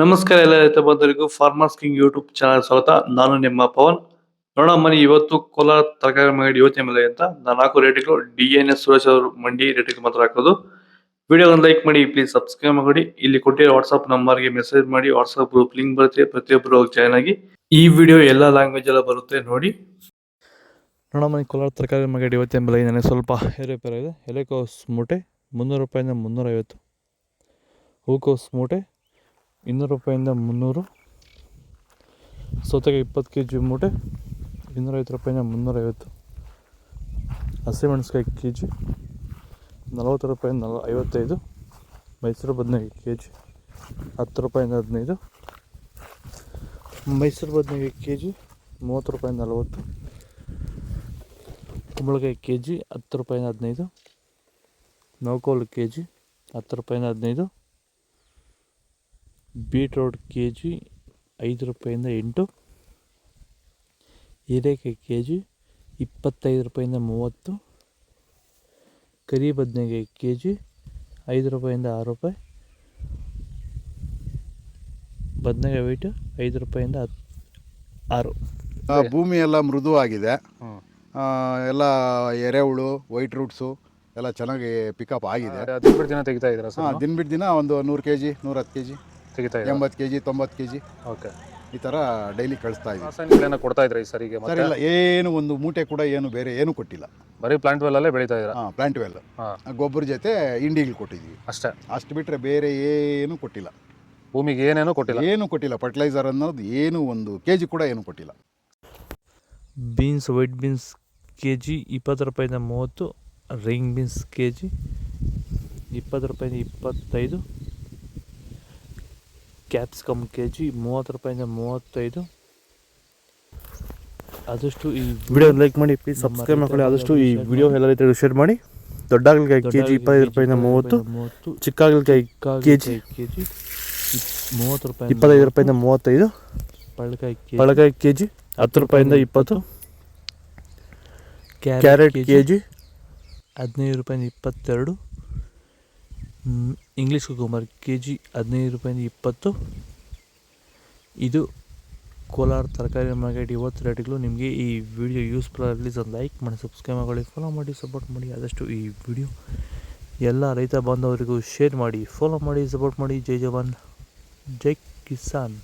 ನಮಸ್ಕಾರ ಎಲ್ಲ ರೈತ ಬಂಧುಗಳಿಗೂ ಫಾರ್ಮರ್ಸ್ ಕಿಂಗ್ ಯೂಟ್ಯೂಬ್ ಚಾನಲ್ ಸ್ವಾಗತ. ನಾನು ನಿಮ್ಮ ಪವನ್. ನೋಡೋಣ ಮನಿ ಇವತ್ತು ಕೋಲಾರ ತರಕಾರಿ ಮಂಡಿ ಯೋಚನೆ ಮೇಲೆ ಅಂತ ನಾನು ಹಾಕೋ ರೇಟ್ಗಳು DNS ಸುರೇಶ್ ಅವರು ಮಂಡಿ ರೇಟ್ಗೆ ಮಾತ್ರ ಹಾಕೋದು. ವಿಡಿಯೋ ಒಂದು ಲೈಕ್ ಮಾಡಿ, ಪ್ಲೀಸ್ ಸಬ್ಸ್ಕ್ರೈಬ್ ಮಾಡಿ. ಇಲ್ಲಿ ಕೊಟ್ಟಿರೋ ವಾಟ್ಸ್ಆಪ್ ನಂಬರ್ಗೆ ಮೆಸೇಜ್ ಮಾಡಿ, ವಾಟ್ಸ್ಆಪ್ ಗ್ರೂಪ್ ಲಿಂಕ್ ಬರುತ್ತೆ, ಪ್ರತಿಯೊಬ್ಬರು ಜಾಯ್ನ್ ಆಗಿ. ಈ ವಿಡಿಯೋ ಎಲ್ಲ ಲ್ಯಾಂಗ್ವೇಜ್ ಎಲ್ಲ ಬರುತ್ತೆ ನೋಡಿ. ನೋಡೋಣ ಮನಿ ಕೋಲಾರ ತರಕಾರಿ ಮಂಡಿ ಇವತ್ತಿನ ಬೆಲೆ ನನಗೆ ಸ್ವಲ್ಪ ಏರುಪೇರು ಇದೆ. ಎಲೆಕೋಸ್ ಮೂಟೆ 300 ರೂಪಾಯಿಂದ 350, ಹೂಕೋಸ್ ಮೂಟೆ 200 ರೂಪಾಯಿಂದ 300, ಸೌತೆಕಾಯಿ 20 kg ಮೂಟೆ 250 ರೂಪಾಯಿಂದ 350, ಹಸಿಮೆಣಸಿಕಾಯಿ kg 40 ರೂಪಾಯಿಂದ 55, ಮೈಸೂರು ಬದನೆಕಾಯಿ kg 10 ರೂಪಾಯಿಂದ 15, ಮೈಸೂರು ಬದನೆಕಾಯಿ kg 30 ರೂಪಾಯಿಂದ 40, ಕುಂಬಳಕಾಯಿ kg 10 ರೂಪಾಯಿಂದ 15, ನೌಕೋಲು kg 10 ರೂಪಾಯಿಂದ 15, ಬೀಟ್ರೋಟ್ kg 5 ರೂಪಾಯಿಂದ 8, ಹೀರೆಕಾಯಿ kg 25 ರೂಪಾಯಿಂದ 30, ಕರಿ ಬದನೆಕಾಯಿ kg 5 ರೂಪಾಯಿಂದ 6 ರೂಪಾಯಿ, ಬದನೆಕಾಯಿ ವೈಟ್ 5 ರೂಪಾಯಿಂದ 6. ಭೂಮಿ ಎಲ್ಲ ಮೃದುವಾಗಿದೆ. ಎಲ್ಲ ಎರೆಹುಳು, ವೈಟ್ ರೂಟ್ಸು ಎಲ್ಲ ಚೆನ್ನಾಗಿ ಪಿಕಪ್ ಆಗಿದೆ. ದಿನ ಬಿಟ್ಟು ದಿನ ತೆಗಿತಾ ಇದ್ದೀರಾ ಸರ್? ದಿನ ಬಿಟ್ಟು ದಿನ ಒಂದು 100 kg 110 kg ತೆಗಿತಾ 80 kg 90 kg ಓಕೆ. ಈ ಥರ ಡೈಲಿ ಕಳಿಸ್ತಾ ಇದ್ದೀವಿ. ರಾಸಾಯನಿಕಗಳನ್ನ ಕೊಡ್ತಾ ಇದ್ರಾ ಈ ಸರಿಗೆ? ಸರ್ ಇಲ್ಲ, ಏನು ಒಂದು ಮೂಟೆ ಕೂಡ ಏನು ಬೇರೆ ಏನು ಕೊಟ್ಟಿಲ್ಲ. ಬರೀ ಪ್ಲಾಂಟ್ ವೆಲ್ಲಲ್ಲೇ ಬೆಳೀತಾ ಇದ್ದೀರಾ? ಪ್ಲಾಂಟ್ ವೆಲ್ ಗೊಬ್ಬರ ಜೊತೆ ಇಂಡಿಗಳು ಕೊಟ್ಟಿದ್ದೀವಿ ಅಷ್ಟೇ. ಅಷ್ಟು ಬಿಟ್ಟರೆ ಬೇರೆ ಏನು ಕೊಟ್ಟಿಲ್ಲ. ಭೂಮಿಗೆ ಏನೇನೂ ಕೊಟ್ಟಿಲ್ಲ? ಏನು ಕೊಟ್ಟಿಲ್ಲ. ಫರ್ಟಿಲೈಸರ್ ಅನ್ನೋದು ಏನು ಒಂದು kg ಕೂಡ ಏನು ಕೊಟ್ಟಿಲ್ಲ. ಬೀನ್ಸ್ ವೈಟ್ ಬೀನ್ಸ್ kg 20 ರೂಪಾಯಿಂದ 30, ರಿಂಗ್ ಬೀನ್ಸ್ kg 20 ರೂಪಾಯಿಂದ 25, ಕ್ಯಾಪ್ಸಿಕಮ್ kg 30 ರೂಪಾಯಿಂದ 35. ಆದಷ್ಟು ಈ ವಿಡಿಯೋ ಲೈಕ್ ಮಾಡಿ, ಪ್ಲೀಸ್ ಸಬ್ಸ್ಕ್ರೈಬ್ ಮಾಡ್ಕೊಳ್ಳಿ. ಆದಷ್ಟು ಈ ವಿಡಿಯೋ ಎಲ್ಲ ರೈತರಿಗೆ ಶೇರ್ ಮಾಡಿ. ದೊಡ್ಡ ಹಾಗಲಕಾಯಿ kg 25 ರೂಪಾಯಿಂದ 30, ಚಿಕ್ಕ ಹಾಗಲಕಾಯಿ kg 30 ರೂಪಾಯಿ 25 ರೂಪಾಯಿಂದ 35, ಪಳಕಾಯಿ kg 10 ರೂಪಾಯಿಂದ 20, ಕ್ಯಾರೆಟ್ kg 15 ರೂಪಾಯಿಂದ 22, ಇಂಗ್ಲೀಷ್ ಕುಕುಂಬರ್ kg 15 ರೂಪಾಯಿಂದ 20. ಇದು ಕೋಲಾರ ತರಕಾರಿ ಮಾರ್ಕೆಟ್ ಇವತ್ತು ರೇಟ್ಗಳು. ನಿಮಗೆ ಈ ವಿಡಿಯೋ ಯೂಸ್ಫುಲ್ ಆಗಲಿ ಒಂದು ಲೈಕ್ ಮಾಡಿ, ಸಬ್ಸ್ಕ್ರೈಬ್ ಮಾಡಿ, ಫಾಲೋ ಮಾಡಿ, ಸಪೋರ್ಟ್ ಮಾಡಿ. ಆದಷ್ಟು ಈ ವಿಡಿಯೋ ಎಲ್ಲ ರೈತ ಬಾಂಧವರಿಗೂ ಶೇರ್ ಮಾಡಿ, ಫಾಲೋ ಮಾಡಿ, ಸಪೋರ್ಟ್ ಮಾಡಿ. ಜೈ ಜವಾನ್ ಜೈ ಕಿಸಾನ್.